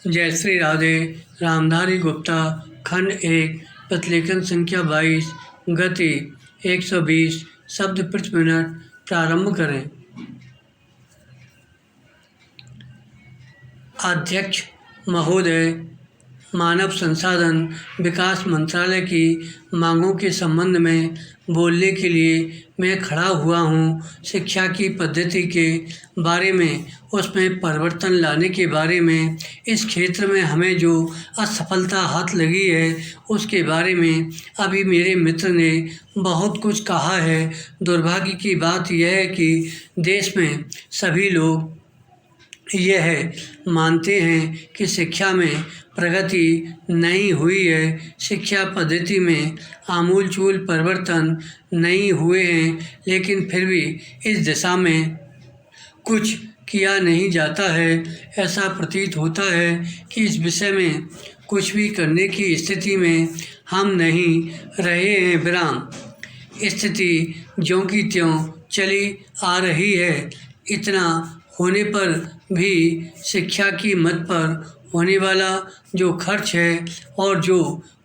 जय श्री राधे। रामधारी गुप्ता, खंड 1, प्रतिलेखन संख्या 22, गति 120 शब्द प्रति मिनट। प्रारंभ करें। अध्यक्ष महोदय, मानव संसाधन विकास मंत्रालय की मांगों के संबंध में बोलने के लिए मैं खड़ा हुआ हूँ। शिक्षा की पद्धति के बारे में, उसमें परिवर्तन लाने के बारे में, इस क्षेत्र में हमें जो असफलता हाथ लगी है उसके बारे में अभी मेरे मित्र ने बहुत कुछ कहा है। दुर्भाग्य की बात यह है कि देश में सभी लोग यह मानते हैं कि शिक्षा में प्रगति नहीं हुई है, शिक्षा पद्धति में आमूलचूल परिवर्तन नहीं हुए हैं, लेकिन फिर भी इस दिशा में कुछ किया नहीं जाता है। ऐसा प्रतीत होता है कि इस विषय में कुछ भी करने की स्थिति में हम नहीं रहे हैं। विराम। स्थिति ज्यों की त्यों चली आ रही है। इतना होने पर भी शिक्षा की मद पर होने वाला जो खर्च है और जो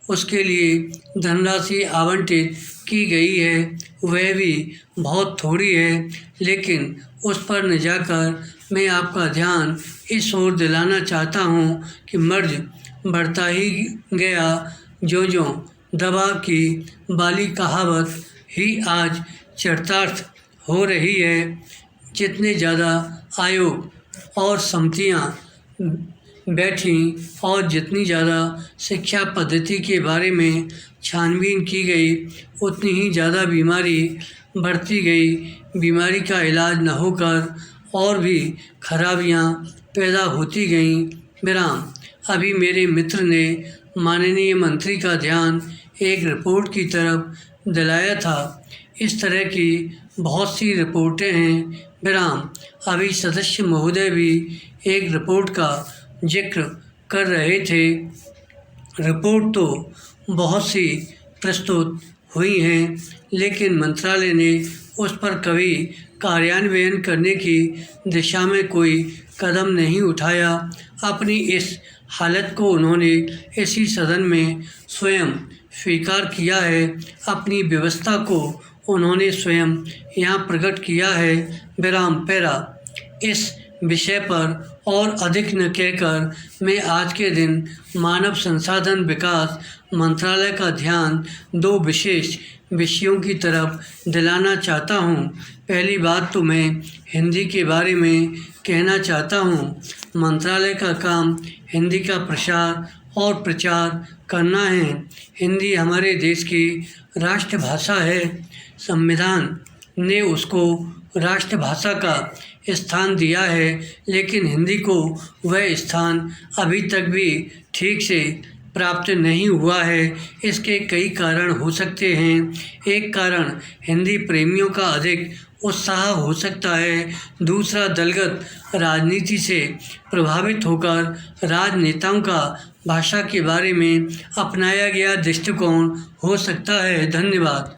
उसके लिए धनराशि आवंटित की गई है वह भी बहुत थोड़ी है। लेकिन उस पर न जाकर मैं आपका ध्यान इस ओर दिलाना चाहता हूँ कि मर्ज बढ़ता ही गया, ज्यों दवा की बाली कहावत ही आज चरितार्थ हो रही है। जितने ज़्यादा आयोग और समितियाँ बैठी और जितनी ज़्यादा शिक्षा पद्धति के बारे में छानबीन की गई, उतनी ही ज़्यादा बीमारी बढ़ती गई। बीमारी का इलाज न होकर और भी खराबियाँ पैदा होती गईं। विराम। अभी मेरे मित्र ने माननीय मंत्री का ध्यान एक रिपोर्ट की तरफ दिलाया था। इस तरह की बहुत सी रिपोर्टें हैं। विराम। अभी सदस्य महोदय भी एक रिपोर्ट का जिक्र कर रहे थे। रिपोर्ट तो बहुत सी प्रस्तुत हुई हैं, लेकिन मंत्रालय ने उस पर कभी कार्यान्वयन करने की दिशा में कोई कदम नहीं उठाया। अपनी इस हालत को उन्होंने इसी सदन में स्वयं स्वीकार किया है। अपनी व्यवस्था को उन्होंने स्वयं यहाँ प्रकट किया है। विराम। पैरा। इस विषय पर और अधिक न कहकर मैं आज के दिन मानव संसाधन विकास मंत्रालय का ध्यान दो विशेष विषयों की तरफ दिलाना चाहता हूँ। पहली बात तो मैं हिंदी के बारे में कहना चाहता हूँ। मंत्रालय का काम हिंदी का प्रसार और प्रचार करना है। हिंदी हमारे देश की राष्ट्रभाषा है। संविधान ने उसको राष्ट्रभाषा का स्थान दिया है, लेकिन हिंदी को वह स्थान अभी तक भी ठीक से प्राप्त नहीं हुआ है। इसके कई कारण हो सकते हैं। एक कारण हिंदी प्रेमियों का अधिक उत्साह हो सकता है। दूसरा, दलगत राजनीति से प्रभावित होकर राजनेताओं का भाषा के बारे में अपनाया गया दृष्टिकोण हो सकता है। धन्यवाद।